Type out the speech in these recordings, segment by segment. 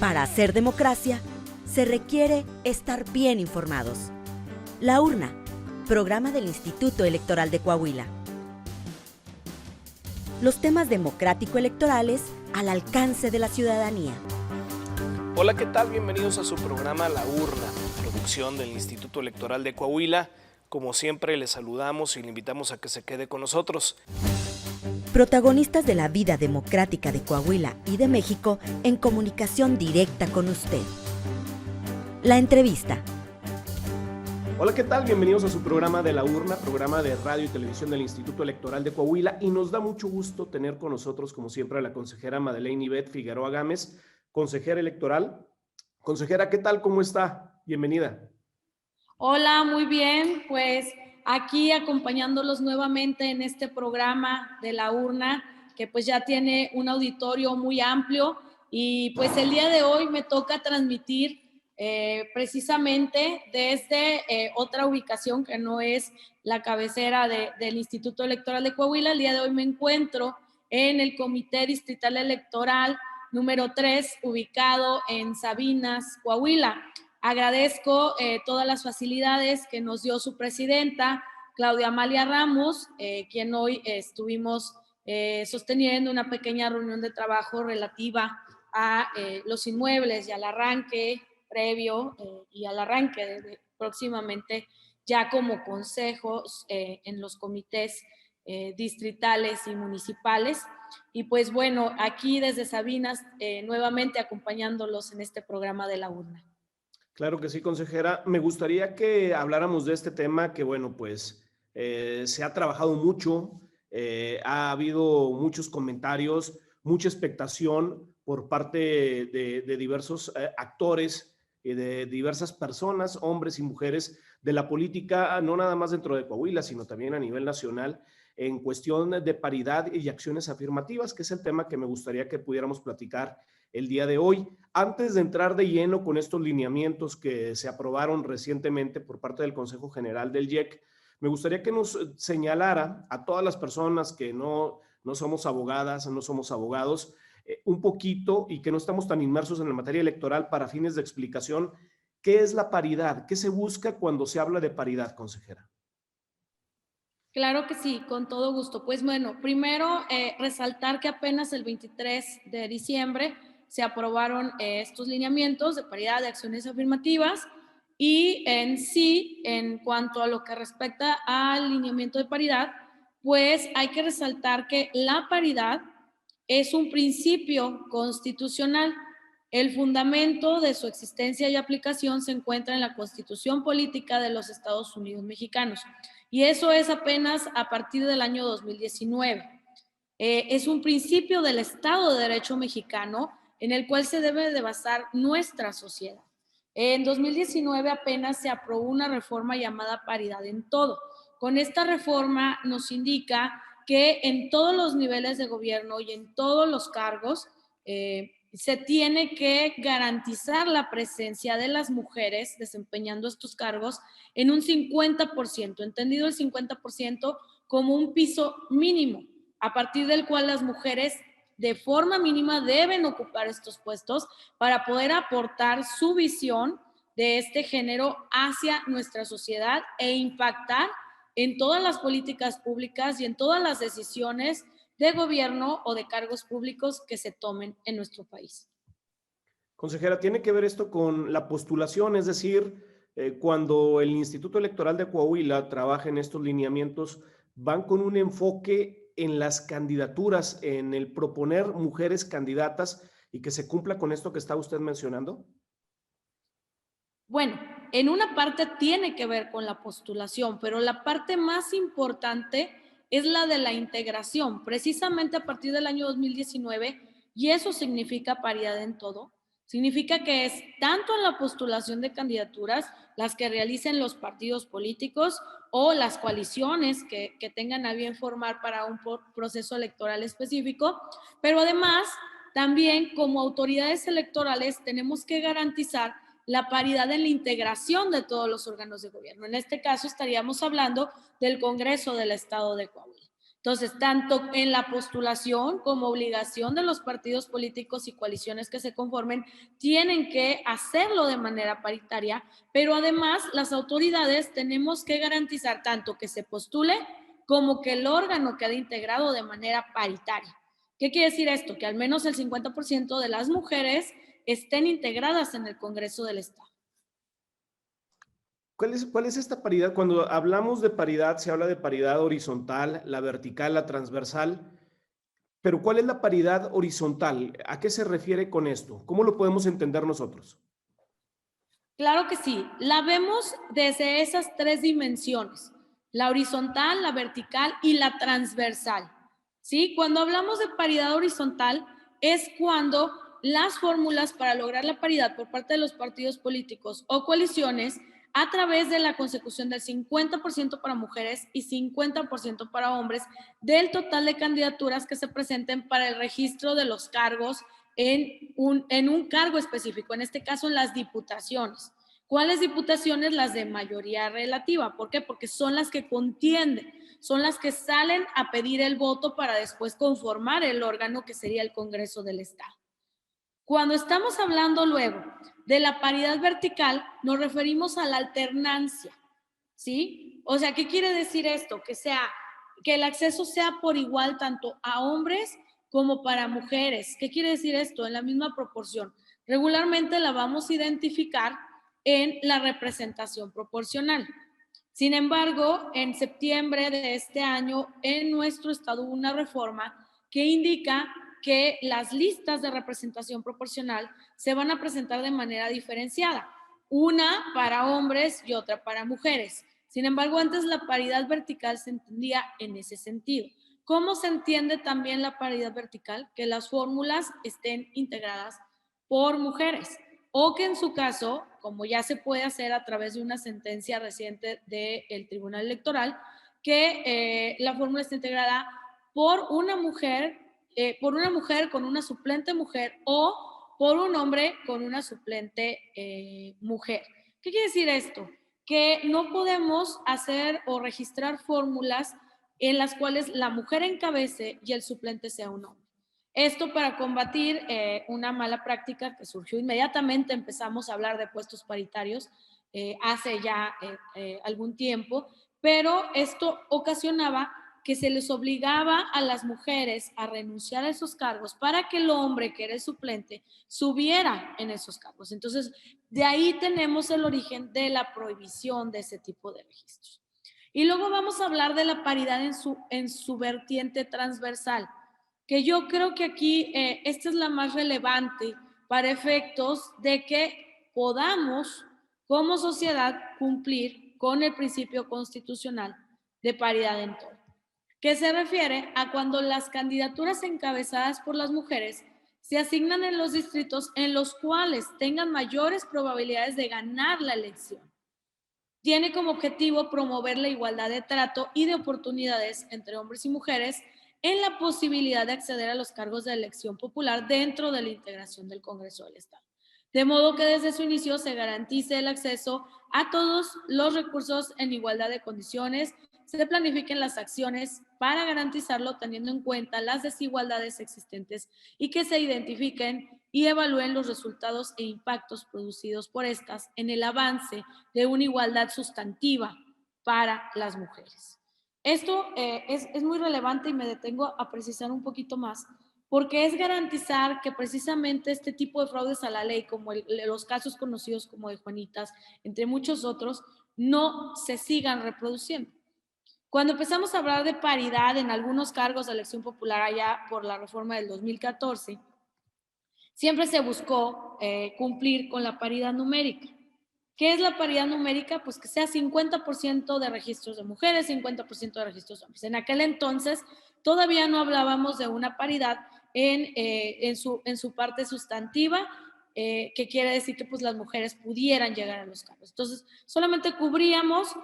Para hacer democracia, se requiere estar bien informados. La Urna, programa del Instituto Electoral de Coahuila. Los temas democrático-electorales al alcance de la ciudadanía. Hola, ¿qué tal? Bienvenidos a su programa La Urna, producción del Instituto Electoral de Coahuila. Como siempre, les saludamos y le invitamos a que se quede con nosotros. Protagonistas de la vida democrática de Coahuila y de México en comunicación directa con usted. La entrevista. Hola, ¿qué tal? Bienvenidos a su programa de La Urna, programa de radio y televisión del Instituto Electoral de Coahuila. Y nos da mucho gusto tener con nosotros, como siempre, a la consejera Madeleine Ivette Figueroa Gámez, consejera electoral. Consejera, ¿qué tal? ¿Cómo está? Bienvenida. Hola, muy bien, pues aquí acompañándolos nuevamente en este programa de La Urna, que pues ya tiene un auditorio muy amplio y pues el día de hoy me toca transmitir precisamente desde otra ubicación que no es la cabecera del Instituto Electoral de Coahuila. El día de hoy me encuentro en el Comité Distrital Electoral número 3, ubicado en Sabinas, Coahuila. Agradezco todas las facilidades que nos dio su presidenta, Claudia Amalia Ramos, quien hoy estuvimos sosteniendo una pequeña reunión de trabajo relativa a los inmuebles y al arranque previo y al arranque próximamente ya como consejos en los comités distritales y municipales. Y pues bueno, aquí desde Sabinas, nuevamente acompañándolos en este programa de La Urna. Claro que sí, consejera. Me gustaría que habláramos de este tema que, bueno, pues se ha trabajado mucho, ha habido muchos comentarios, mucha expectación por parte de diversos actores y de diversas personas, hombres y mujeres de la política, no nada más dentro de Coahuila, sino también a nivel nacional, en cuestión de paridad y acciones afirmativas, que es el tema que me gustaría que pudiéramos platicar el día de hoy. Antes de entrar de lleno con estos lineamientos que se aprobaron recientemente por parte del Consejo General del IEC, me gustaría que nos señalara a todas las personas que no somos abogadas, no somos abogados, un poquito y que no estamos tan inmersos en la materia electoral para fines de explicación, ¿qué es la paridad? ¿Qué se busca cuando se habla de paridad, consejera? Claro que sí, con todo gusto. Pues bueno, primero resaltar que apenas el 23 de diciembre se aprobaron estos lineamientos de paridad de acciones afirmativas y en sí, en cuanto a lo que respecta al lineamiento de paridad, pues hay que resaltar que la paridad es un principio constitucional. El fundamento de su existencia y aplicación se encuentra en la Constitución Política de los Estados Unidos Mexicanos. Y eso es apenas a partir del año 2019. Es un principio del Estado de Derecho mexicano en el cual se debe de basar nuestra sociedad. En 2019 apenas se aprobó una reforma llamada paridad en todo. Con esta reforma nos indica que en todos los niveles de gobierno y en todos los cargos se tiene que garantizar la presencia de las mujeres desempeñando estos cargos en un 50%, entendido el 50% como un piso mínimo, a partir del cual las mujeres de forma mínima deben ocupar estos puestos para poder aportar su visión de este género hacia nuestra sociedad e impactar en todas las políticas públicas y en todas las decisiones de gobierno o de cargos públicos que se tomen en nuestro país. Consejera, ¿tiene que ver esto con la postulación? Es decir, cuando el Instituto Electoral de Coahuila trabaja en estos lineamientos, ¿van con un enfoque en las candidaturas, en el proponer mujeres candidatas y que se cumpla con esto que está usted mencionando? Bueno, en una parte tiene que ver con la postulación, pero la parte más importante es la de la integración, precisamente a partir del año 2019, y eso significa paridad en todo. Significa que es tanto en la postulación de candidaturas, las que realicen los partidos políticos o las coaliciones que tengan a bien formar para un proceso electoral específico, pero además también como autoridades electorales tenemos que garantizar la paridad en la integración de todos los órganos de gobierno. En este caso estaríamos hablando del Congreso del Estado de Coahuila. Entonces, tanto en la postulación como obligación de los partidos políticos y coaliciones que se conformen, tienen que hacerlo de manera paritaria, pero además las autoridades tenemos que garantizar tanto que se postule como que el órgano quede integrado de manera paritaria. ¿Qué quiere decir esto? Que al menos el 50% de las mujeres estén integradas en el Congreso del Estado. ¿Cuál es esta paridad? Cuando hablamos de paridad, se habla de paridad horizontal, la vertical, la transversal, pero ¿cuál es la paridad horizontal? ¿A qué se refiere con esto? ¿Cómo lo podemos entender nosotros? Claro que sí, la vemos desde esas tres dimensiones, la horizontal, la vertical y la transversal. ¿Sí? Cuando hablamos de paridad horizontal es cuando las fórmulas para lograr la paridad por parte de los partidos políticos o coaliciones a través de la consecución del 50% para mujeres y 50% para hombres del total de candidaturas que se presenten para el registro de los cargos en un cargo específico, en este caso en las diputaciones. ¿Cuáles diputaciones? Las de mayoría relativa. ¿Por qué? Porque son las que contienden, son las que salen a pedir el voto para después conformar el órgano que sería el Congreso del Estado. Cuando estamos hablando luego de la paridad vertical, nos referimos a la alternancia, ¿sí? O sea, ¿qué quiere decir esto? Que el acceso sea por igual tanto a hombres como para mujeres. ¿Qué quiere decir esto? En la misma proporción. Regularmente la vamos a identificar en la representación proporcional. Sin embargo, en septiembre de este año, en nuestro estado hubo una reforma que indica que las listas de representación proporcional se van a presentar de manera diferenciada, una para hombres y otra para mujeres. Sin embargo, antes la paridad vertical se entendía en ese sentido. ¿Cómo se entiende también la paridad vertical? Que las fórmulas estén integradas por mujeres o que en su caso, como ya se puede hacer a través de una sentencia reciente del Tribunal Electoral, que la fórmula esté integrada por una mujer con una suplente mujer o por un hombre con una suplente mujer. ¿Qué quiere decir esto? Que no podemos hacer o registrar fórmulas en las cuales la mujer encabece y el suplente sea un hombre. Esto para combatir una mala práctica que surgió inmediatamente, empezamos a hablar de puestos paritarios hace ya algún tiempo, pero esto ocasionaba que se les obligaba a las mujeres a renunciar a esos cargos para que el hombre, que era el suplente, subiera en esos cargos. Entonces, de ahí tenemos el origen de la prohibición de ese tipo de registros. Y luego vamos a hablar de la paridad en su vertiente transversal, que yo creo que aquí esta es la más relevante para efectos de que podamos como sociedad cumplir con el principio constitucional de paridad en todo, que se refiere a cuando las candidaturas encabezadas por las mujeres se asignan en los distritos en los cuales tengan mayores probabilidades de ganar la elección. Tiene como objetivo promover la igualdad de trato y de oportunidades entre hombres y mujeres en la posibilidad de acceder a los cargos de elección popular dentro de la integración del Congreso del Estado. De modo que desde su inicio se garantice el acceso a todos los recursos en igualdad de condiciones, se planifiquen las acciones para garantizarlo teniendo en cuenta las desigualdades existentes y que se identifiquen y evalúen los resultados e impactos producidos por estas en el avance de una igualdad sustantiva para las mujeres. Esto es muy relevante y me detengo a precisar un poquito más, porque es garantizar que precisamente este tipo de fraudes a la ley, como los casos conocidos como de Juanitas, entre muchos otros, no se sigan reproduciendo. Cuando empezamos a hablar de paridad en algunos cargos de elección popular allá por la reforma del 2014, siempre se buscó cumplir con la paridad numérica. ¿Qué es la paridad numérica? Pues que sea 50% de registros de mujeres, 50% de registros de hombres. En aquel entonces todavía no hablábamos de una paridad en su parte sustantiva, que quiere decir que pues, las mujeres pudieran llegar a los cargos. Entonces, solamente cubríamos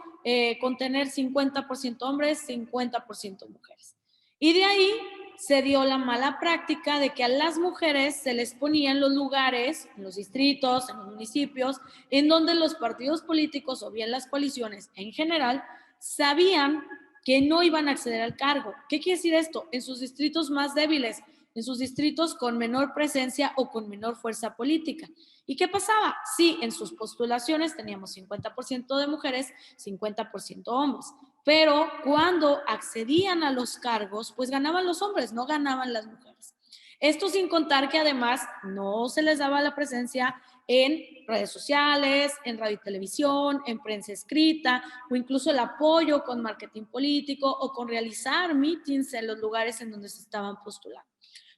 con tener 50% hombres, 50% mujeres. Y de ahí se dio la mala práctica de que a las mujeres se les ponían los lugares, en los distritos, en los municipios, en donde los partidos políticos o bien las coaliciones en general sabían que no iban a acceder al cargo. ¿Qué quiere decir esto? En sus distritos más débiles, en sus distritos con menor presencia o con menor fuerza política. ¿Y qué pasaba? Sí, en sus postulaciones teníamos 50% de mujeres, 50% hombres, pero cuando accedían a los cargos, pues ganaban los hombres, no ganaban las mujeres. Esto sin contar que además no se les daba la presencia en redes sociales, en radio y televisión, en prensa escrita, o incluso el apoyo con marketing político o con realizar mítines en los lugares en donde se estaban postulando.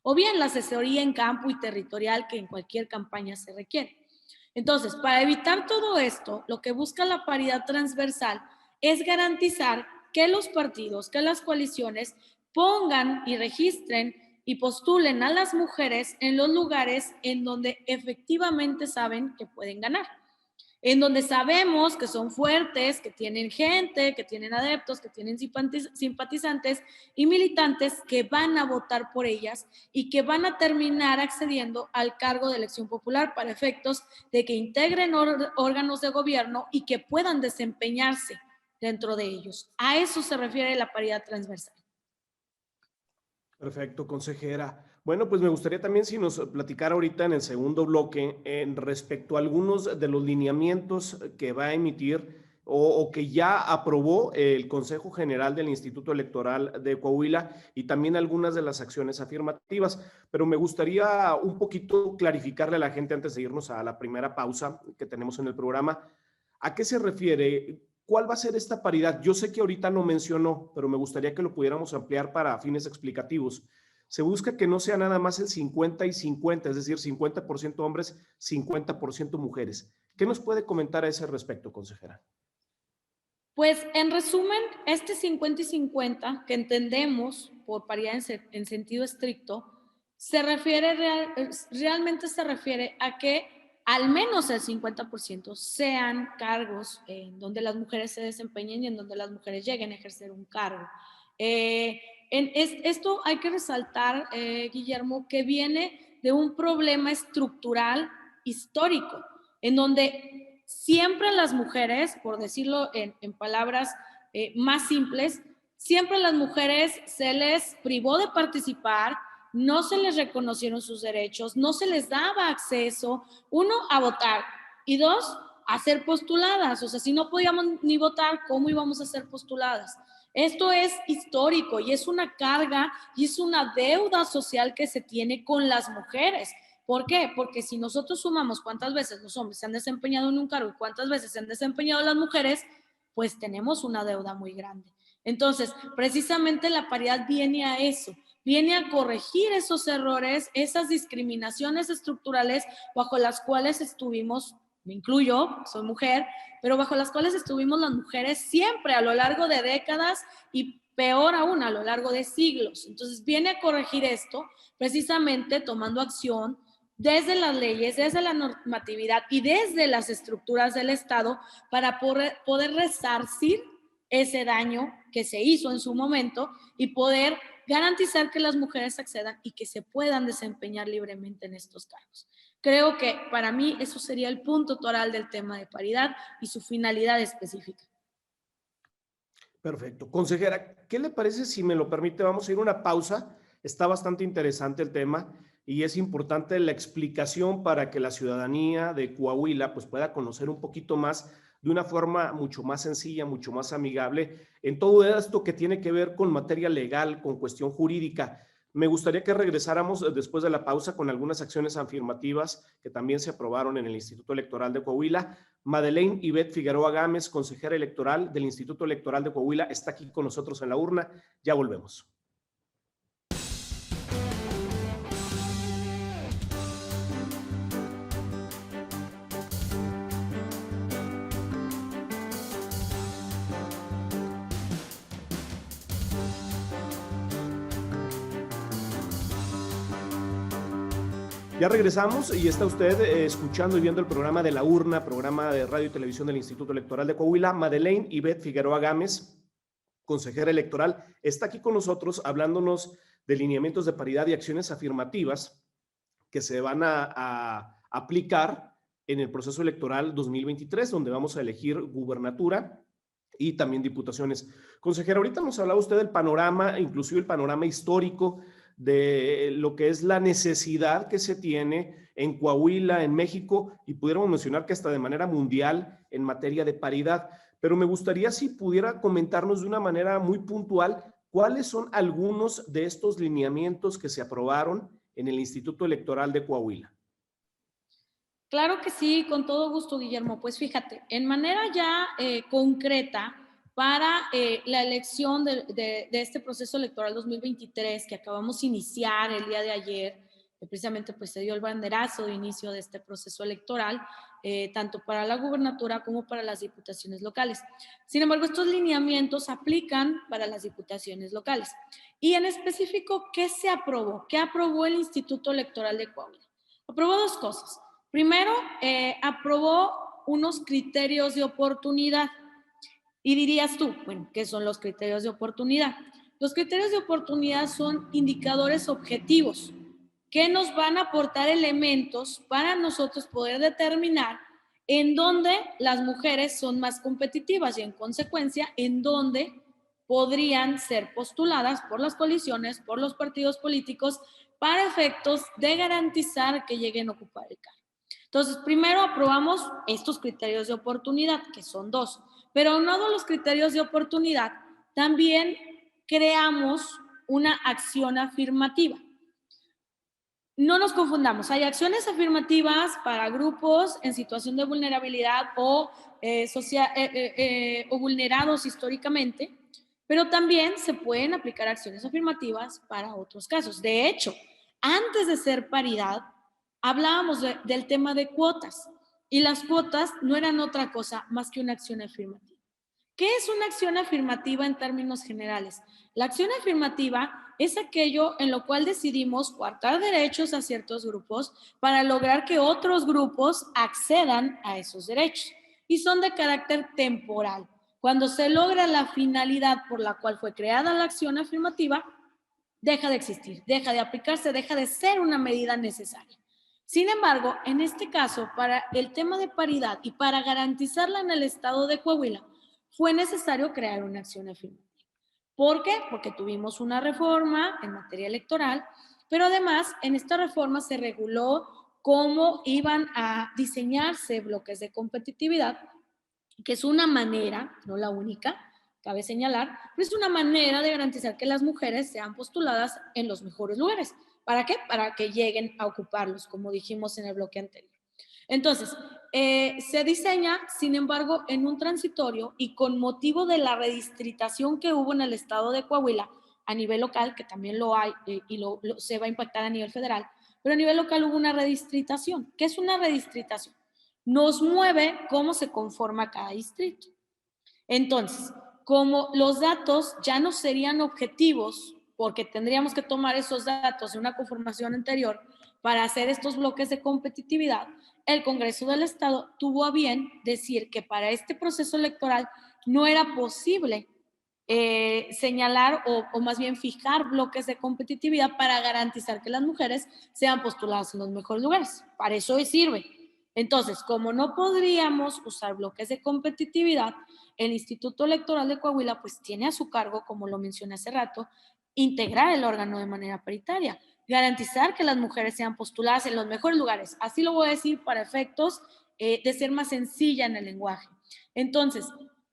O bien la asesoría en campo y territorial que en cualquier campaña se requiere. Entonces, para evitar todo esto, lo que busca la paridad transversal es garantizar que los partidos, que las coaliciones pongan y registren y postulen a las mujeres en los lugares en donde efectivamente saben que pueden ganar, en donde sabemos que son fuertes, que tienen gente, que tienen adeptos, que tienen simpatizantes y militantes que van a votar por ellas y que van a terminar accediendo al cargo de elección popular para efectos de que integren órganos de gobierno y que puedan desempeñarse dentro de ellos. A eso se refiere la paridad transversal. Perfecto, consejera. Bueno, pues me gustaría también si nos platicara ahorita en el segundo bloque en respecto a algunos de los lineamientos que va a emitir o que ya aprobó el Consejo General del Instituto Electoral de Coahuila y también algunas de las acciones afirmativas. Pero me gustaría un poquito clarificarle a la gente antes de irnos a la primera pausa que tenemos en el programa. ¿A qué se refiere? ¿Cuál va a ser esta paridad? Yo sé que ahorita no mencionó, pero me gustaría que lo pudiéramos ampliar para fines explicativos. Se busca que no sea nada más el 50 y 50, es decir, 50% hombres, 50% mujeres. ¿Qué nos puede comentar a ese respecto, consejera? Pues en resumen, este 50 y 50 que entendemos por paridad en sentido estricto, realmente se refiere a que al menos el 50% sean cargos en donde las mujeres se desempeñen y en donde las mujeres lleguen a ejercer un cargo. Esto hay que resaltar, Guillermo, que viene de un problema estructural histórico, en donde siempre las mujeres, por decirlo en palabras más simples, siempre a las mujeres se les privó de participar, no se les reconocieron sus derechos, no se les daba acceso, uno, a votar y dos, a ser postuladas. O sea, si no podíamos ni votar, ¿cómo íbamos a ser postuladas? Esto es histórico y es una carga y es una deuda social que se tiene con las mujeres. ¿Por qué? Porque si nosotros sumamos cuántas veces los hombres se han desempeñado en un cargo y cuántas veces se han desempeñado las mujeres, pues tenemos una deuda muy grande. Entonces, precisamente la paridad viene a eso, viene a corregir esos errores, esas discriminaciones estructurales bajo las cuales estuvimos, me incluyo, soy mujer, pero bajo las cuales estuvimos las mujeres siempre a lo largo de décadas y peor aún a lo largo de siglos. Entonces, viene a corregir esto precisamente tomando acción desde las leyes, desde la normatividad y desde las estructuras del Estado para poder resarcir ese daño que se hizo en su momento y poder garantizar que las mujeres accedan y que se puedan desempeñar libremente en estos cargos. Creo que para mí eso sería el punto toral del tema de paridad y su finalidad específica. Perfecto. Consejera, ¿qué le parece si me lo permite? Vamos a ir a una pausa. Está bastante interesante el tema y es importante la explicación para que la ciudadanía de Coahuila pues, pueda conocer un poquito más de una forma mucho más sencilla, mucho más amigable en todo esto que tiene que ver con materia legal, con cuestión jurídica. Me gustaría que regresáramos después de la pausa con algunas acciones afirmativas que también se aprobaron en el Instituto Electoral de Coahuila. Madeleine Ivette Figueroa Gámez, consejera electoral del Instituto Electoral de Coahuila, está aquí con nosotros en la urna. Ya volvemos. Ya regresamos y está usted escuchando y viendo el programa de La Urna, programa de radio y televisión del Instituto Electoral de Coahuila. Madeleine Ivette Figueroa Gámez, consejera electoral, está aquí con nosotros hablándonos de lineamientos de paridad y acciones afirmativas que se van a aplicar en el proceso electoral 2023, donde vamos a elegir gubernatura, y también diputaciones. Consejera, ahorita nos hablaba usted del panorama, inclusive el panorama histórico de lo que es la necesidad que se tiene en Coahuila, en México, y pudiéramos mencionar que hasta de manera mundial en materia de paridad. Pero me gustaría si pudiera comentarnos de una manera muy puntual cuáles son algunos de estos lineamientos que se aprobaron en el Instituto Electoral de Coahuila. Claro que sí, con todo gusto, Guillermo. Pues fíjate, en manera ya concreta, para la elección de este proceso electoral 2023 que acabamos de iniciar el día de ayer, que precisamente pues se dio el banderazo de inicio de este proceso electoral, tanto para la gubernatura como para las diputaciones locales. Sin embargo, estos lineamientos aplican para las diputaciones locales. Y en específico, ¿qué se aprobó? ¿Qué aprobó el Instituto Electoral de Coahuila? Aprobó dos cosas. Primero, aprobó unos criterios de oportunidad. Y dirías tú, bueno, ¿qué son los criterios de oportunidad? Los criterios de oportunidad son indicadores objetivos que nos van a aportar elementos para nosotros poder determinar en dónde las mujeres son más competitivas y en consecuencia en dónde podrían ser postuladas por las coaliciones, por los partidos políticos, para efectos de garantizar que lleguen a ocupar el cargo. Entonces, primero aprobamos estos criterios de oportunidad, que son dos, pero aunado a los criterios de oportunidad, también creamos una acción afirmativa. No nos confundamos, hay acciones afirmativas para grupos en situación de vulnerabilidad o vulnerados históricamente, pero también se pueden aplicar acciones afirmativas para otros casos. De hecho, antes de ser paridad, hablábamos del tema de cuotas y las cuotas no eran otra cosa más que una acción afirmativa. ¿Qué es una acción afirmativa en términos generales? La acción afirmativa es aquello en lo cual decidimos coartar derechos a ciertos grupos para lograr que otros grupos accedan a esos derechos y son de carácter temporal. Cuando se logra la finalidad por la cual fue creada la acción afirmativa, deja de existir, deja de aplicarse, deja de ser una medida necesaria. Sin embargo, en este caso, para el tema de paridad y para garantizarla en el estado de Coahuila, fue necesario crear una acción afirmativa. ¿Por qué? Porque tuvimos una reforma en materia electoral, pero además en esta reforma se reguló cómo iban a diseñarse bloques de competitividad, que es una manera, no la única, cabe señalar, pero es una manera de garantizar que las mujeres sean postuladas en los mejores lugares. ¿Para qué? Para que lleguen a ocuparlos, como dijimos en el bloque anterior. Entonces, se diseña, sin embargo, en un transitorio y con motivo de la redistritación que hubo en el estado de Coahuila a nivel local, que también lo hay y se va a impactar a nivel federal, pero a nivel local hubo una redistritación. ¿Qué es una redistritación? Nos mueve cómo se conforma cada distrito. Entonces, como los datos ya no serían objetivos, porque tendríamos que tomar esos datos de una conformación anterior para hacer estos bloques de competitividad, el Congreso del Estado tuvo a bien decir que para este proceso electoral no era posible señalar o más bien fijar bloques de competitividad para garantizar que las mujeres sean postuladas en los mejores lugares. Para eso sirve. Entonces, como no podríamos usar bloques de competitividad, el Instituto Electoral de Coahuila pues tiene a su cargo, como lo mencioné hace rato, integrar el órgano de manera paritaria, garantizar que las mujeres sean postuladas en los mejores lugares. Así lo voy a decir para efectos de ser más sencilla en el lenguaje. Entonces,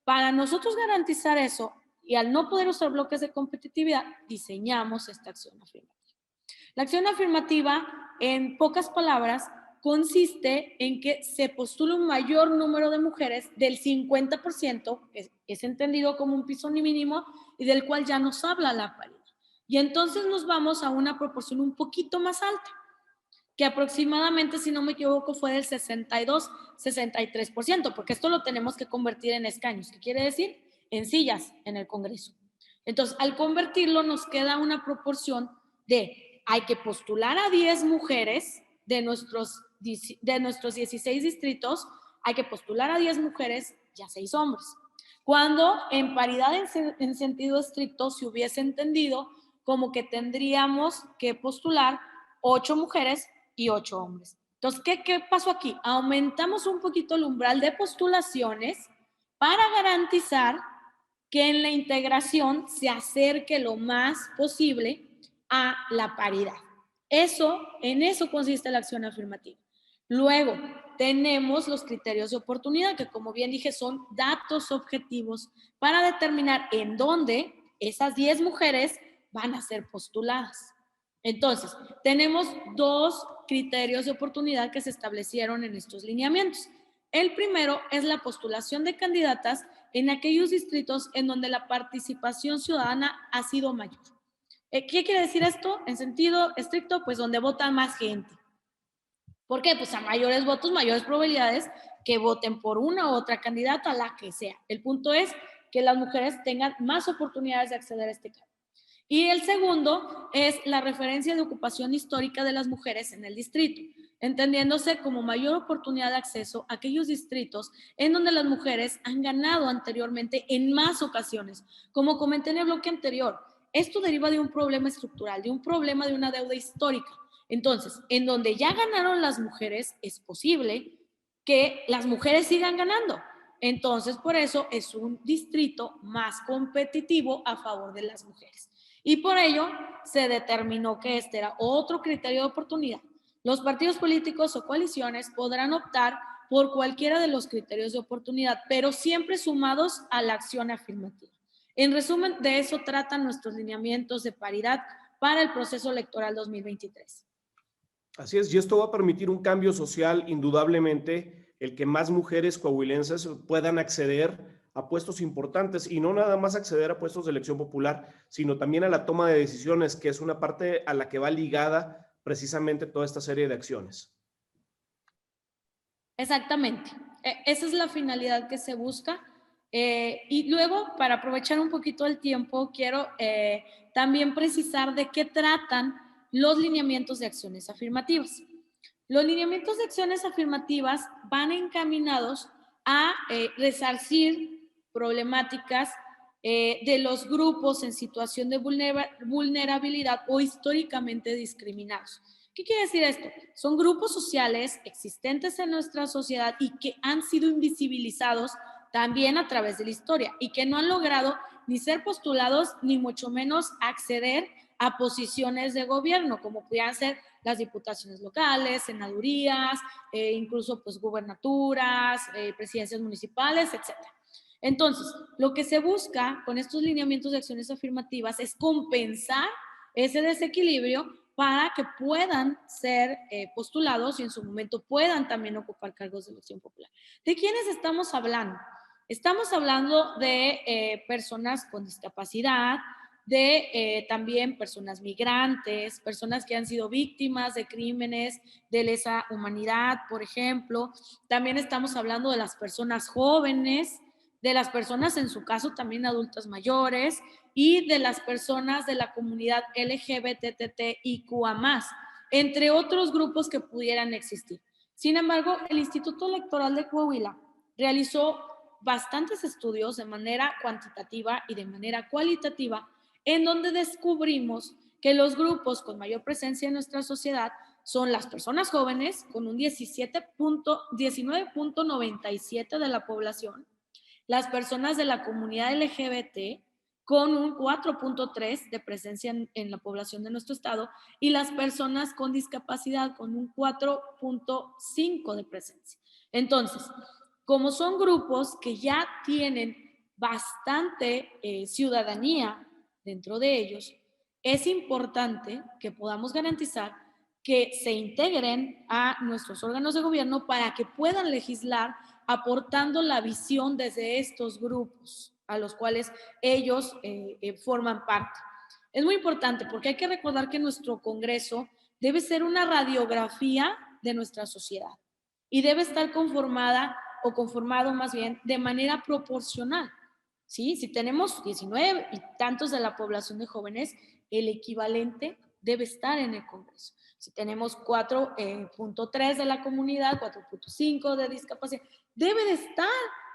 para nosotros garantizar eso, y al no poder usar bloques de competitividad, diseñamos esta acción afirmativa. La acción afirmativa, en pocas palabras, consiste en que se postula un mayor número de mujeres del 50%, que es entendido como un piso mínimo, y del cual ya nos habla la paridad. Y entonces nos vamos a una proporción un poquito más alta, que aproximadamente, si no me equivoco, fue del 62-63%, porque esto lo tenemos que convertir en escaños. ¿Qué quiere decir? En sillas en el Congreso. Entonces, al convertirlo, nos queda una proporción de hay que postular a 10 mujeres de nuestros 16 distritos, hay que postular a 10 mujeres y a 6 hombres. Cuando en paridad en sentido estricto se hubiese entendido como que tendríamos que postular 8 mujeres y 8 hombres. Entonces, ¿qué pasó aquí? Aumentamos un poquito el umbral de postulaciones para garantizar que en la integración se acerque lo más posible a la paridad. En eso consiste la acción afirmativa. Luego, tenemos los criterios de oportunidad, que como bien dije, son datos objetivos para determinar en dónde esas 10 mujeres van a ser postuladas. Entonces, tenemos 2 criterios de oportunidad que se establecieron en estos lineamientos. El primero es la postulación de candidatas en aquellos distritos en donde la participación ciudadana ha sido mayor. ¿Qué quiere decir esto? En sentido estricto, pues donde vota más gente. ¿Por qué? Pues a mayores votos, mayores probabilidades que voten por una u otra candidata, la que sea. El punto es que las mujeres tengan más oportunidades de acceder a este cargo. Y el segundo es la referencia de ocupación histórica de las mujeres en el distrito, entendiéndose como mayor oportunidad de acceso a aquellos distritos en donde las mujeres han ganado anteriormente en más ocasiones. Como comenté en el bloque anterior, esto deriva de un problema estructural, de un problema de una deuda histórica. Entonces, en donde ya ganaron las mujeres, es posible que las mujeres sigan ganando. Entonces, por eso es un distrito más competitivo a favor de las mujeres. Y por ello se determinó que este era otro criterio de oportunidad. Los partidos políticos o coaliciones podrán optar por cualquiera de los criterios de oportunidad, pero siempre sumados a la acción afirmativa. En resumen, de eso tratan nuestros lineamientos de paridad para el proceso electoral 2023. Así es, y esto va a permitir un cambio social, indudablemente, el que más mujeres coahuilenses puedan acceder a puestos importantes y no nada más acceder a puestos de elección popular, sino también a la toma de decisiones, que es una parte a la que va ligada precisamente toda esta serie de acciones. Exactamente. Esa es la finalidad que se busca. Y luego, para aprovechar un poquito el tiempo, quiero también precisar de qué tratan los lineamientos de acciones afirmativas. Los lineamientos de acciones afirmativas van encaminados a resarcir problemáticas de los grupos en situación de vulnerabilidad o históricamente discriminados. ¿Qué quiere decir esto? Son grupos sociales existentes en nuestra sociedad y que han sido invisibilizados también a través de la historia y que no han logrado ni ser postulados ni mucho menos acceder a posiciones de gobierno, como pudieran ser las diputaciones locales, senadurías, incluso pues gubernaturas, presidencias municipales, etc. Entonces, lo que se busca con estos lineamientos de acciones afirmativas es compensar ese desequilibrio para que puedan ser postulados y en su momento puedan también ocupar cargos de elección popular. ¿De quiénes estamos hablando? Estamos hablando de personas con discapacidad, de también personas migrantes, personas que han sido víctimas de crímenes de lesa humanidad, por ejemplo. También estamos hablando de las personas jóvenes, de las personas en su caso también adultas mayores y de las personas de la comunidad LGBTTIQA+, entre otros grupos que pudieran existir. Sin embargo, el Instituto Electoral de Coahuila realizó bastantes estudios de manera cuantitativa y de manera cualitativa en donde descubrimos que los grupos con mayor presencia en nuestra sociedad son las personas jóvenes, con un 19.97 de la población, las personas de la comunidad LGBT, con un 4.3 de presencia en la población de nuestro estado, y las personas con discapacidad, con un 4.5 de presencia. Entonces, como son grupos que ya tienen bastante ciudadanía dentro de ellos, es importante que podamos garantizar que se integren a nuestros órganos de gobierno para que puedan legislar aportando la visión desde estos grupos a los cuales ellos forman parte. Es muy importante porque hay que recordar que nuestro Congreso debe ser una radiografía de nuestra sociedad y debe estar conformada o conformado más bien de manera proporcional. ¿Sí? Si tenemos 19 y tantos de la población de jóvenes, el equivalente debe estar en el Congreso. Si tenemos 4.3 de la comunidad, 4.5 de discapacidad, debe de estar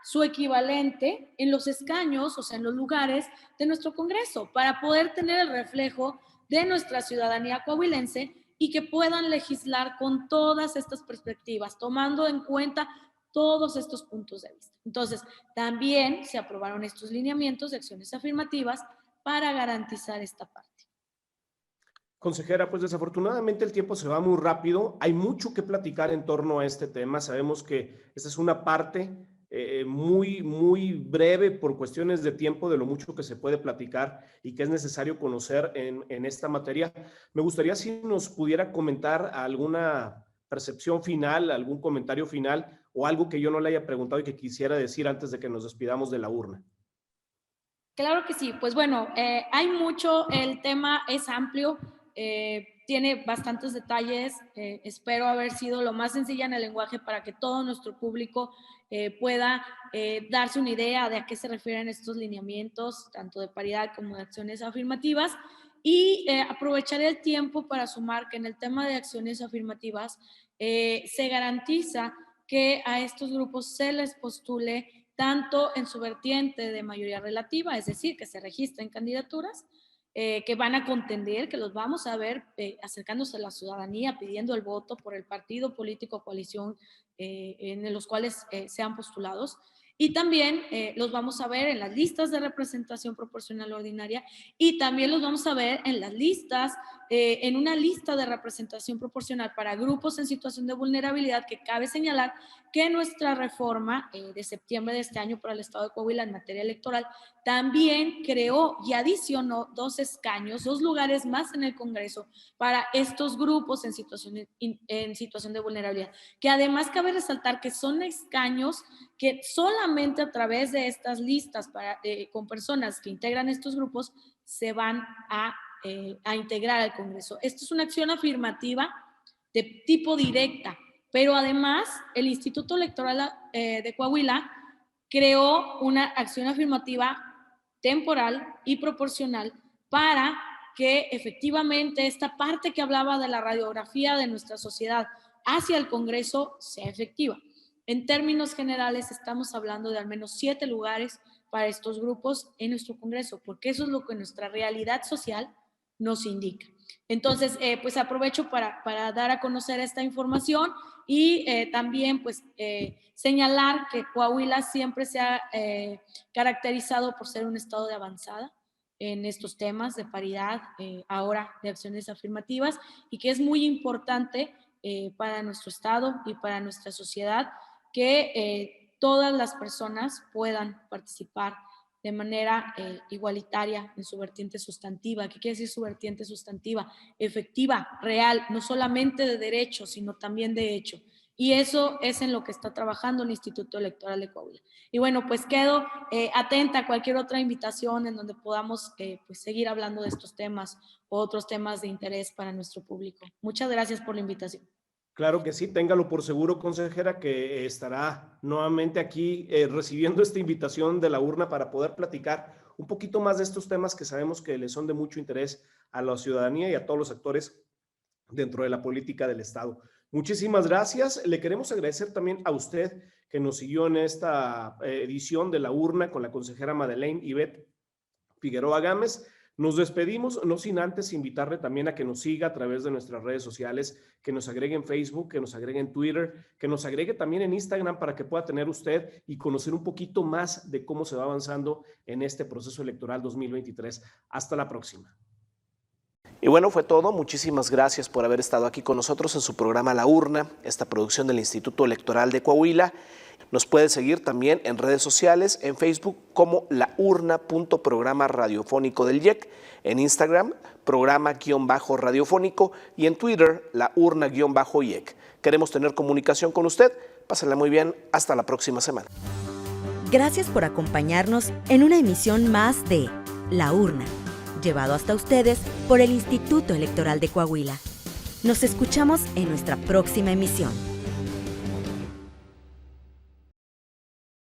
su equivalente en los escaños, o sea, en los lugares de nuestro Congreso, para poder tener el reflejo de nuestra ciudadanía coahuilense y que puedan legislar con todas estas perspectivas, tomando en cuenta todos estos puntos de vista. Entonces, también se aprobaron estos lineamientos de acciones afirmativas para garantizar esta parte. Consejera, pues desafortunadamente el tiempo se va muy rápido. Hay mucho que platicar en torno a este tema. Sabemos que esta es una parte muy breve por cuestiones de tiempo de lo mucho que se puede platicar y que es necesario conocer en esta materia. Me gustaría si nos pudiera comentar alguna percepción final, algún comentario final o algo que yo no le haya preguntado y que quisiera decir antes de que nos despidamos de la urna. Claro que sí, pues bueno, hay mucho, el tema es amplio, tiene bastantes detalles, espero haber sido lo más sencilla en el lenguaje para que todo nuestro público pueda darse una idea de a qué se refieren estos lineamientos, tanto de paridad como de acciones afirmativas, y aprovecharé el tiempo para sumar que en el tema de acciones afirmativas se garantiza que a estos grupos se les postule tanto en su vertiente de mayoría relativa, es decir, que se registren candidaturas, que van a contender, que los vamos a ver acercándose a la ciudadanía, pidiendo el voto por el partido político o coalición en los cuales sean postulados. Y también los vamos a ver en las listas de representación proporcional ordinaria y también los vamos a ver en las listas, en una lista de representación proporcional para grupos en situación de vulnerabilidad, que cabe señalar que nuestra reforma de septiembre de este año para el Estado de Coahuila en materia electoral también creó y adicionó 2 escaños, 2 lugares más en el Congreso para estos grupos en situación de vulnerabilidad, que además cabe resaltar que son escaños que solamente a través de estas listas con personas que integran estos grupos se van a integrar al Congreso. Esto es una acción afirmativa de tipo directa, pero además el Instituto Electoral de Coahuila creó una acción afirmativa temporal y proporcional para que efectivamente esta parte que hablaba de la radiografía de nuestra sociedad hacia el Congreso sea efectiva. En términos generales, estamos hablando de al menos 7 lugares para estos grupos en nuestro Congreso, porque eso es lo que nuestra realidad social nos indica. Entonces, pues aprovecho para dar a conocer esta información y también pues señalar que Coahuila siempre se ha caracterizado por ser un estado de avanzada en estos temas de paridad, ahora de acciones afirmativas, y que es muy importante para nuestro estado y para nuestra sociedad que todas las personas puedan participar de manera igualitaria en su vertiente sustantiva. ¿Qué quiere decir su vertiente sustantiva? Efectiva, real, no solamente de derecho, sino también de hecho. Y eso es en lo que está trabajando el Instituto Electoral de Coahuila. Y bueno, pues quedo atenta a cualquier otra invitación en donde podamos pues seguir hablando de estos temas o otros temas de interés para nuestro público. Muchas gracias por la invitación. Claro que sí, téngalo por seguro, consejera, que estará nuevamente aquí recibiendo esta invitación de la urna para poder platicar un poquito más de estos temas que sabemos que les son de mucho interés a la ciudadanía y a todos los actores dentro de la política del Estado. Muchísimas gracias. Le queremos agradecer también a usted que nos siguió en esta edición de la urna con la consejera Madeleine Ivette Figueroa Gámez. Nos despedimos, no sin antes invitarle también a que nos siga a través de nuestras redes sociales, que nos agregue en Facebook, que nos agregue en Twitter, que nos agregue también en Instagram para que pueda tener usted y conocer un poquito más de cómo se va avanzando en este proceso electoral 2023. Hasta la próxima. Y bueno, fue todo. Muchísimas gracias por haber estado aquí con nosotros en su programa La Urna, esta producción del Instituto Electoral de Coahuila. Nos puede seguir también en redes sociales, en Facebook como laurna.programa radiofónico del IEC, en Instagram programa-radiofónico y en Twitter laurna-IEC. Queremos tener comunicación con usted. Pásenla muy bien. Hasta la próxima semana. Gracias por acompañarnos en una emisión más de La Urna, llevado hasta ustedes por el Instituto Electoral de Coahuila. Nos escuchamos en nuestra próxima emisión.